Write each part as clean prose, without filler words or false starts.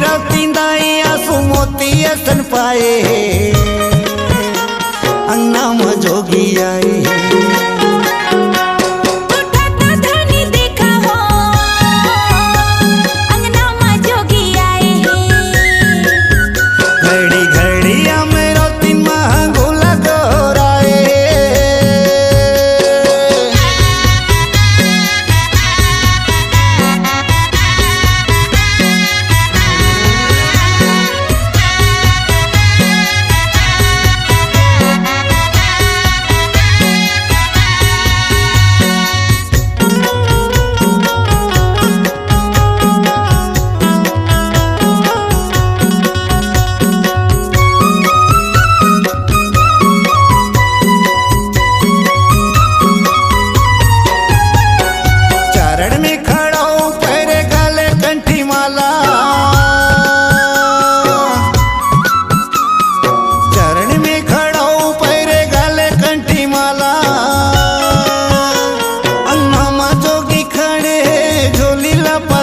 रौती दाई आंसू मोती असन पाए अंगना में जोगी आए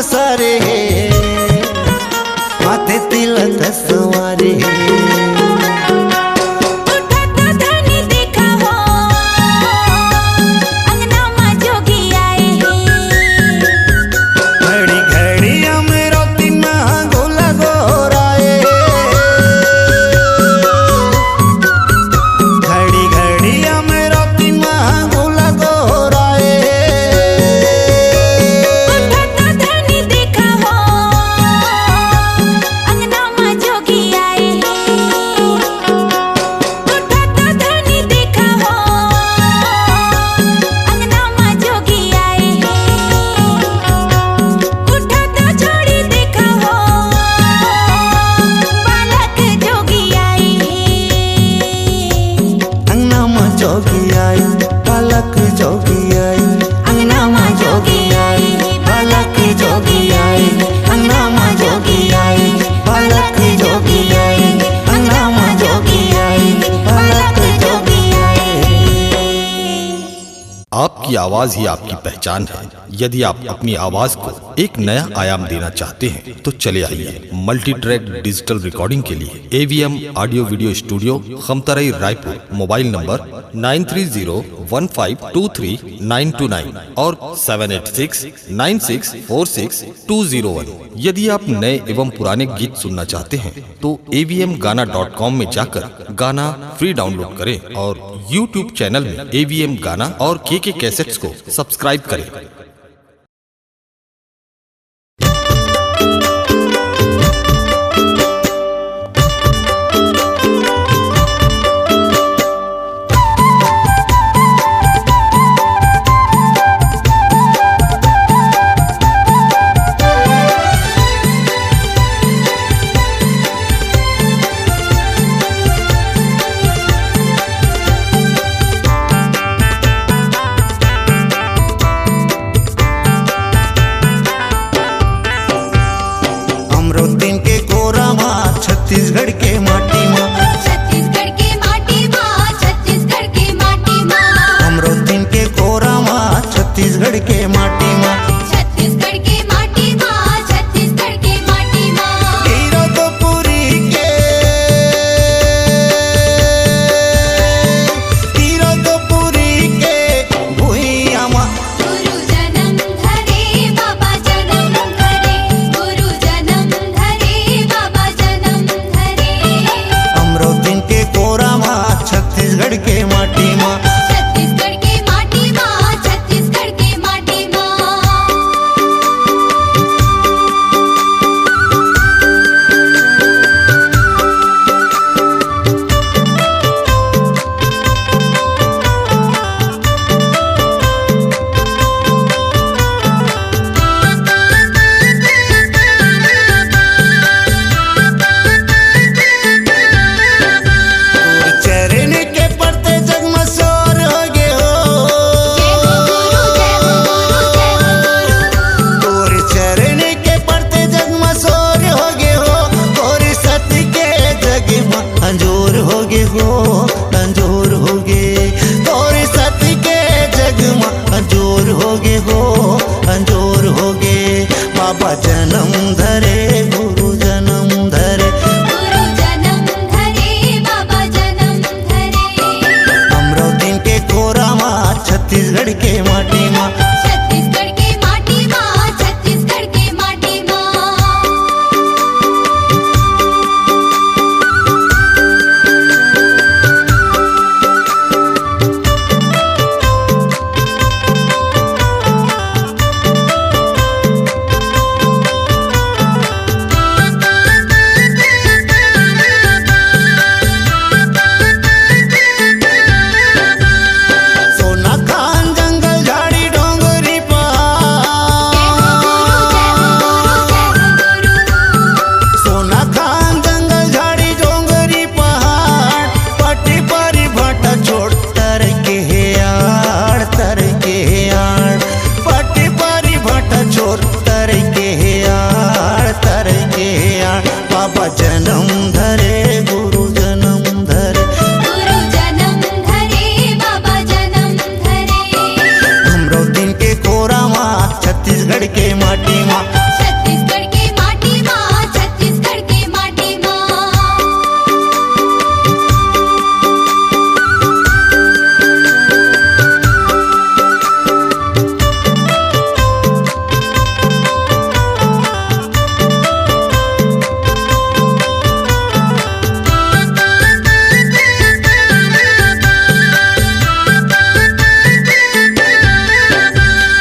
सारे माथे तिलक सवारे जोगी आई बालक जोगी आई अंगना में जोगी आई बालक जोगी आई अंगना में जोगी आई बालक जोगी आई अंगना में जोगी आई बालक जोगी आई। आपकी आवाज ही आपकी पहचान है। यदि आप अपनी आवाज को एक नया आयाम देना चाहते हैं तो चले आइए मल्टी ट्रैक डिजिटल रिकॉर्डिंग के लिए AVM audio video studio Khamtarai Raipur. Mobile number 9301523929 और 7869646201। यदि आप नए एवं पुराने गीत सुनना चाहते हैं तो avmgana.com में जाकर गाना फ्री डाउनलोड करें और YouTube चैनल में AVM गाना और KK कैसेट्स को सब्सक्राइब करें। बाबा जन्म धरे गुरु जन्म धरे, गुरु जन्म धरे बाबा जन्म धरे। हमरो दिन के कोरा माँ छत्तीसगढ़ के माटी माँ, छत्तीसगढ़ के माटी माँ, छत्तीसगढ़ के माटी माँ।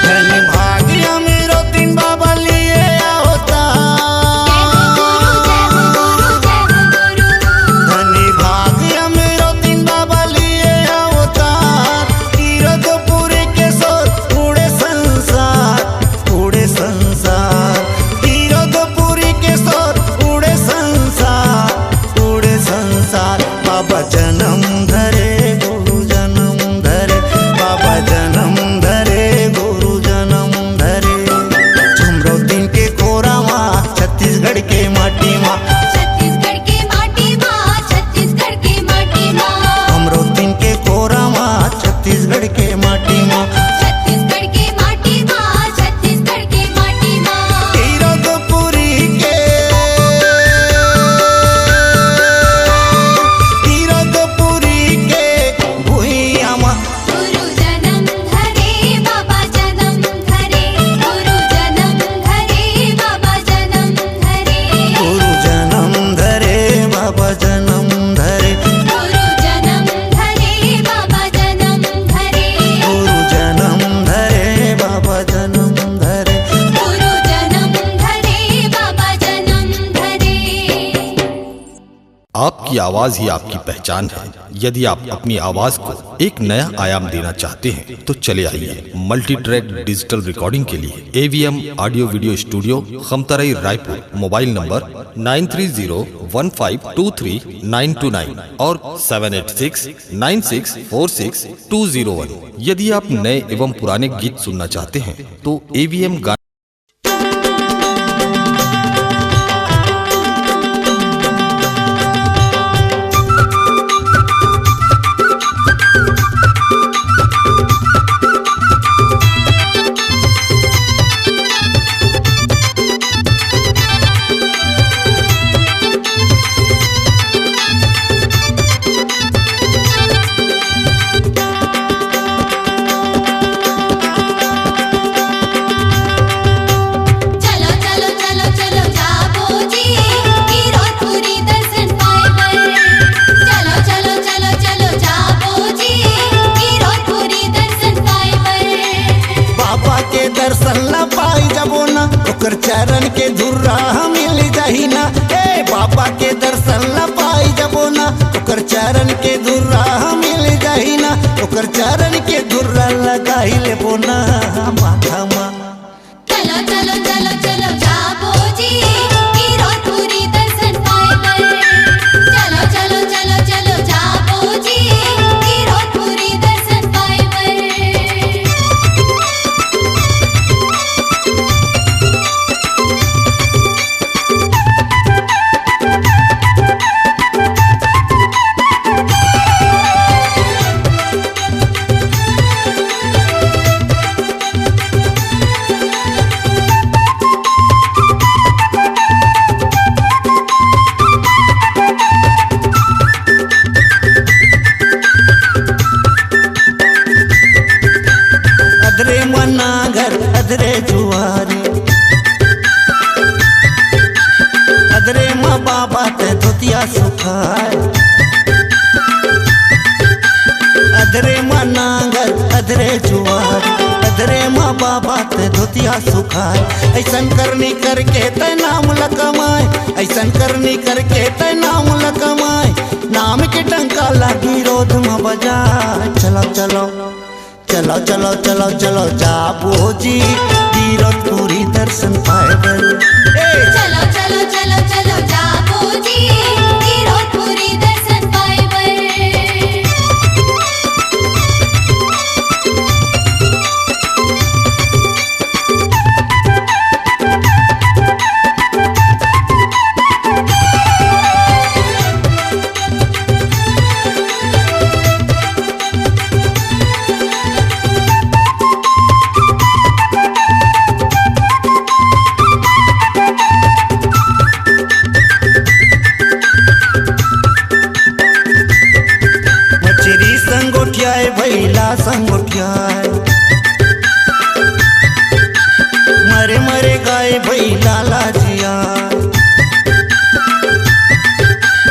धनी भाग्य मेरो दिन बाबा लिए होता, जय हो गुरु, जय हो गुरु, जय हो गुरु। धनी भाग्य मेरो दिन बाबा लिए होता। तीरथपुरी के सोर पूरे संसार, पूरे संसार, तीरथपुरी के सोर पूरे संसार, पूरे संसार। बाबा जन्म धरे गुरु जन्म धरे, बाबा जन्म धरे गुरु जन्म धरे। झुमरो दिन के कोरा माँ छत्तीसगढ़ के माटी माँ, छत्तीसगढ़ के माटी माँ, छत्तीसगढ़ के माटी माँ। हमरो दिन के कोरा माँ छत्तीसगढ़ के माटी माँ। छत्तीसगढ़ के माटी माँ, छत्तीसगढ़ के माटी माँ। तीरथपुरी के, तीरथपुरी के भुइया माँ, गुरु जन्म धरे बाबा जन्म धरे, गुरु जन्म धरे बाबा जन्म धरे। गुरु जन्म धरे बाबा जन्म धरे, गुरु जन्म धरे बाबा जन्म धरे। गुरु जन्म धरे बाबा जन्म धरे। गुरु जन्म धरे बाबा जन्म धरे। आपकी आवाज ही आपकी पहचान है। यदि आप अपनी आवाज को एक नया आयाम देना चाहते हैं तो चले आइए मल्टी ट्रैक डिजिटल रिकॉर्डिंग के लिए AVM audio video studio Khamtarai Raipur. Mobile number 9301523929 और 7869646201। यदि आप नए एवं पुराने गीत सुनना चाहते हैं तो AVM गाना चलो चलो चलो चलो जाबो जी कीरतपुरी दर्शन पाए बर। चलो चलो चलो चलो जाबो जी कीरतपुरी दर्शन पाए बर। बाबा के दर्शन न पाई जबो ना ओकर चरण के धुर्रा मिल जाही ना। ए बाबा के दर्शन न पाई जबो ना ओकर चरण के धुर्रा मिल जाही ना। ओकर चरण के धुर्रा लगाई लेबो ना माथा माँ। चलो चलो चलो चलो जाबो जी कीरतपुरी दर्शन पाए बर। चलो चलो चलो चलो जाबो जी कीरतपुरी दर्शन पाए बर। अधरे मनागर अधरे जुआरी, अधरे माँ बाबा ते धोतिया सुखाए। अधरे मनागर अधरे जुआरी, अधरे माँ बाबा ते धोतिया सुखाए। ऐसन करनी करके ते नाम ल कमाए, ऐसन करनी करके ते नाम ल कमाए। नाम के टंका लागी रोध में बजाए। चलो चलो चलो चलो चलो चलो जाबो जी कीरतपुरी दर्शन पाए बर। चलो चलो चलो चलो जाबो जी कीरतपुरी दर्शन पाए बर। भैला संगोठियाय, मरे मरे गाय भैला लाजिया,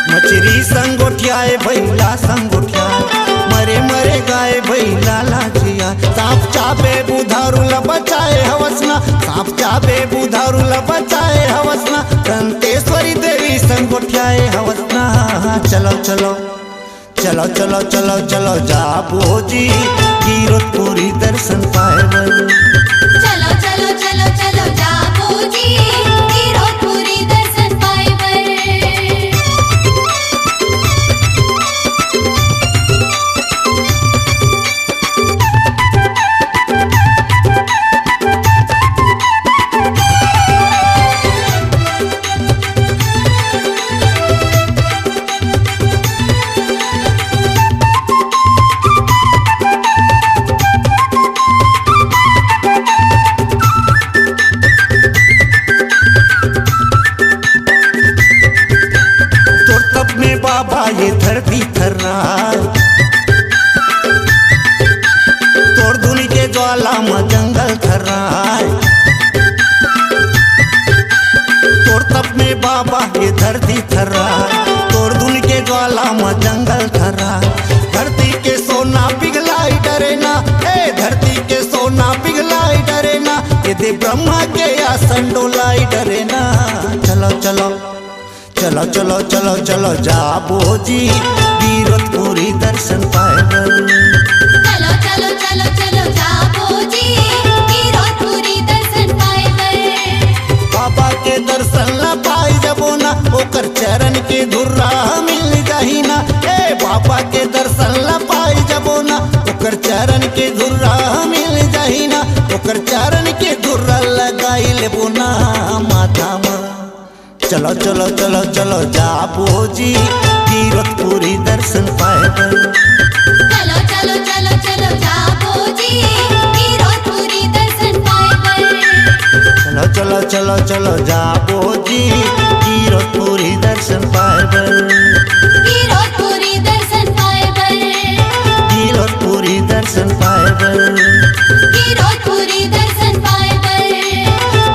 मछरी संगोठियाय भैला संगोठियाय, मरे मरे गाय भैला लाजिया। सांप चाबे बुधारूला बचाए हवसना, सांप चाबे बुधारूला बचाए हवसना, दंतेश्वरी देवी संगोठियाए हवसना। चलो चलो चलो चलो चलो चलो जा बोजी कीरतपुरी दर्शन पाएबल। चलो चलो चलो चलो जाबो जी कीरतपुरी दर्शन पाएबर। बाबा ये धरती थर्राए, तोड़ धुनी के ज्वाला में जंगल थर्राए, तोड़ तप में बाबा ये धरती थर्राए, तोड़ धुनी के ज्वाला में जंगल थर्राए। धरती के सोना पिघलाई डरे ना, ए धरती के सोना पिघलाई डरे ना, ये दे ब्रह्मा के आसन डोलाई डरे ना। चलो चलो चलो चलो चलो चलो जा बोजी कीरतपुरी दर्शन पाएबल। चलो चलो चलो चलो जाबो जी कीरतपुरी दर्शन पाएबर। बाबा के दर्शन ला पाई जबो ना, ओकर चरण के धुर्रा मिल जाही ना। ए बाबा के दर्शन ला पाई जबो ना, ओकर चरण के धुर्रा मिल जाही ना, ओकर चरण के धुर्रा लगाई लेबो ना माथा में। चलो चलो चलो चलो जा बोजी कीरतपुरी दर्शन पाएबल। चलो चलो चलो चलो जाबो जी कीरतपुरी दर्शन पाएबर। चलो चलो चलो चलो जा बोजी कीरतपुरी दर्शन पाएबल। कीरतपुरी दर्शन पाएबर। कीरतपुरी दर्शन पाएबल। कीरतपुरी दर्शन पाएबर।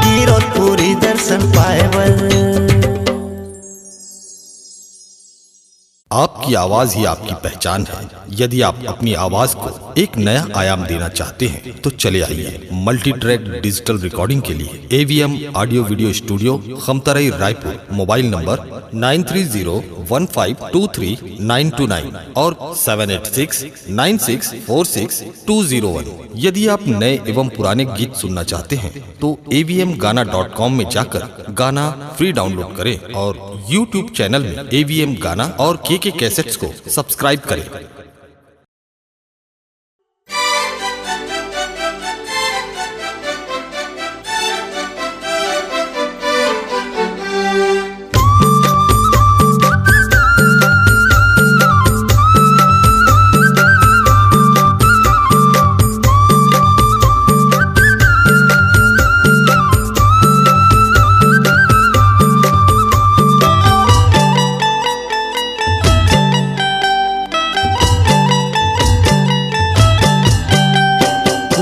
कीरतपुरी दर्शन पाएबल। आपकी आवाज ही आपकी पहचान है। यदि आप अपनी आवाज को एक नया आयाम देना चाहते हैं तो चले आइए मल्टी ट्रैक डिजिटल रिकॉर्डिंग के लिए AVM audio video studio Khamtarai Raipur. Mobile number 9301523929 और 7869646201। यदि आप नए एवं पुराने गीत सुनना चाहते हैं तो avmgana.com में जाकर गाना फ्री डाउनलोड करें और YouTube चैनल में AVM गाना और KK कैसेट्स को सब्सक्राइब करें।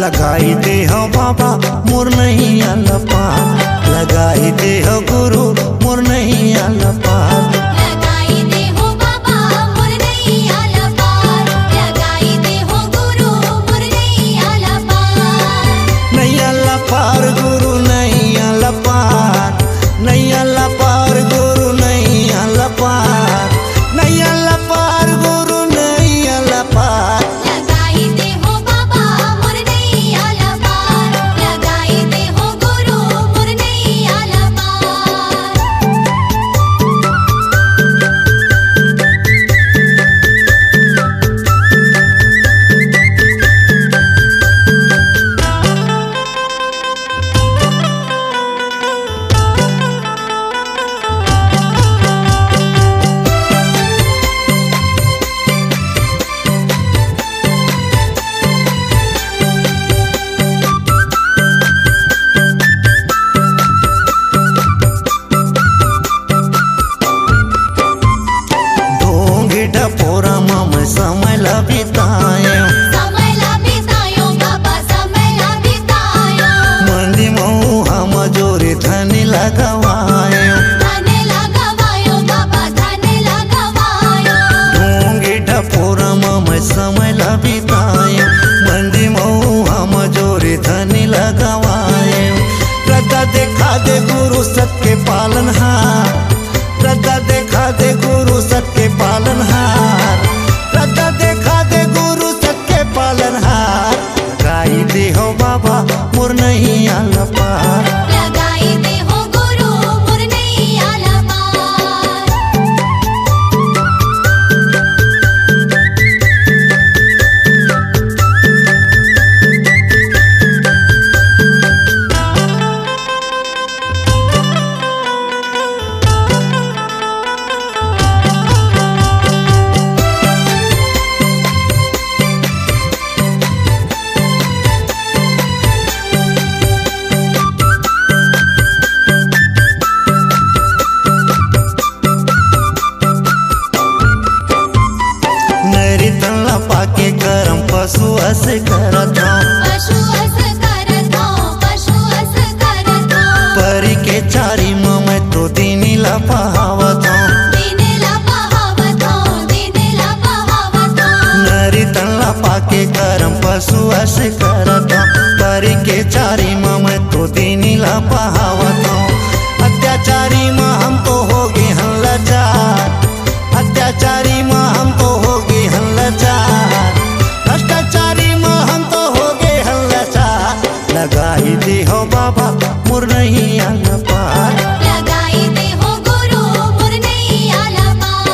लगाई दे हो बाबा मोर नहीं अलपा, लगाई दे हो गुरु मोर नहीं अलपा। लगाई दे हो बाबा मोर नहीं आला पार, लगाई दे हो गुरु मोर नहीं आला पार। नहीं अलपार गुरु नहीं अलपार, नहीं अलपार गुरु नहीं अलपार, नहीं अलपार गुरु नहीं अलपार। लगाई दे हो बाबा मोर नहीं आला पार, लगाई दे हो गुरु मोर नहीं आला पार। ढोंगी ढपोरा में समय ला बिताए, समय ला देखा दे गुरु सबके पालनहार, श्रद्धा देखा दे गुरु सबके पालनहार। लगाई दे हो बाबा मोर नहीं आला पार, लगाई दे हो गुरु मोर नहीं आला पार। नरी तल्ला पाके करम पशु अस करत हूँ, पशु अस करत हूँ, पशु अस करत हूँ। परी के चारी मैं तो दीनी ला पहावत हूँ, दीनेला पहावत हूँ, दीनेला पहावत हूँ। नरी तल्ला पाके करम पशु अस करत हूँ, परी के चारी मैं तो दीनी ला पहावत हूँ। अत्याचारी माँ हमको होगी हम लाचार, अत्याचारी माँ हमको होगी हम लाचार, भ्रष्टाचारी माँ हमको होगे हम लाचार। लगाई दे हो बाबा मोर नहीं आला पार, लगाई दे हो गुरु मोर नहीं आला पार।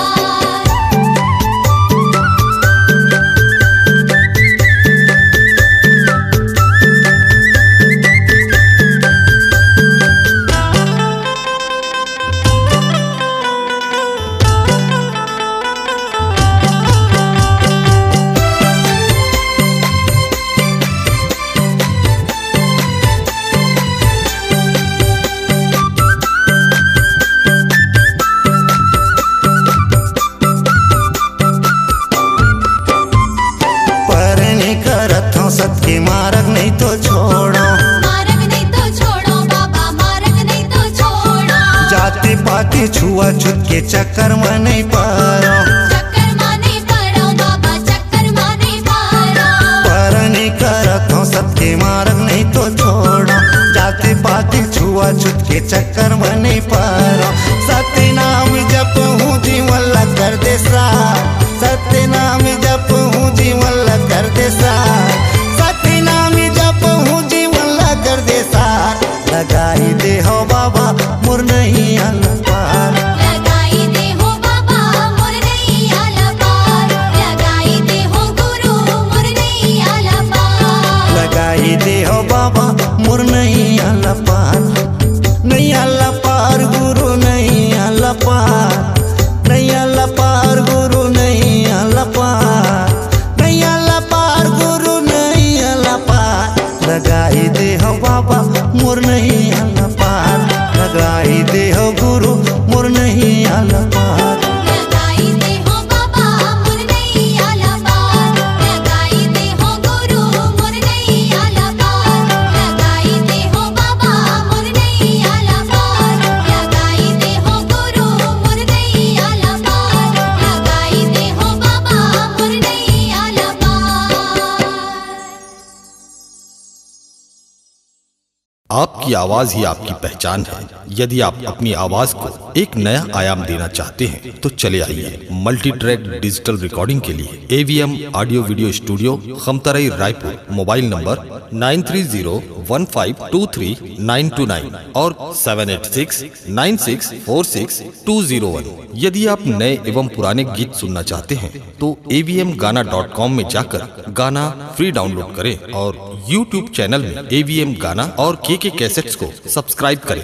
परनी करत हूँ सबके मार्ग नहीं तो छोड़ो, मार्ग नहीं तो छोड़ो बाबा, मार्ग नहीं तो छोड़ो। जाति पाति छुआ छूत के चक्कर में नहीं पड़ो, चक्कर माने पड़ो बाबा, चक्कर माने पड़ो। परनी करत हूँ सबके मार्ग नहीं तो छोड़ो, जाति पाति छुआ छूत के चक्कर में नहीं पड़ो। सत्य नाम जप हूँ जीवन ला कर दे सार, सत्य नाम जप हूँ जीवन ला कर दे सार, सत्य नाम जप हूँ जीवन ला कर दे सार। लगाई दे हो बाबा मोर नहीं आला पार, लगाई दे हो बाबा मोर नहीं आला पार, लगाई दे हो गुरु मोर नहीं आला पार। लगाई दे हो बाबा मोर नहीं आला पार, नहीं आला पार गुरु नहीं आला पार, नहीं आला पार गुरु नहीं आला पार, नहीं आला पार गुरु नहीं आला पार। लगाई दे हो बाबा मोर नहीं आला पार, लगाई दे हो गुरु मोर नहीं आला पार। लगाई दे हो बाबा मोर नहीं आला पार, लगाई दे हो गुरु मोर नहीं आला पार, लगाई दे हो बाबा मोर नहीं आला पार, लगाई दे हो गुरु मोर नहीं आला पार, लगाई दे हो बाबा मोर नहीं आला पार। आपकी आवाज ही आपकी पहचान है। यदि आप अपनी आवाज को एक नया आयाम देना चाहते हैं तो चले आइए मल्टी ट्रैक डिजिटल रिकॉर्डिंग के लिए AVM audio video studio Khamtarai Raipur. Mobile number 9301523929 और 7869646201। यदि आप नए एवं पुराने गीत सुनना चाहते हैं तो avmgana.com में जाकर गाना फ्री डाउनलोड करें और YouTube चैनल में AVM गाना और KK कैसेट्स को सब्सक्राइब करें।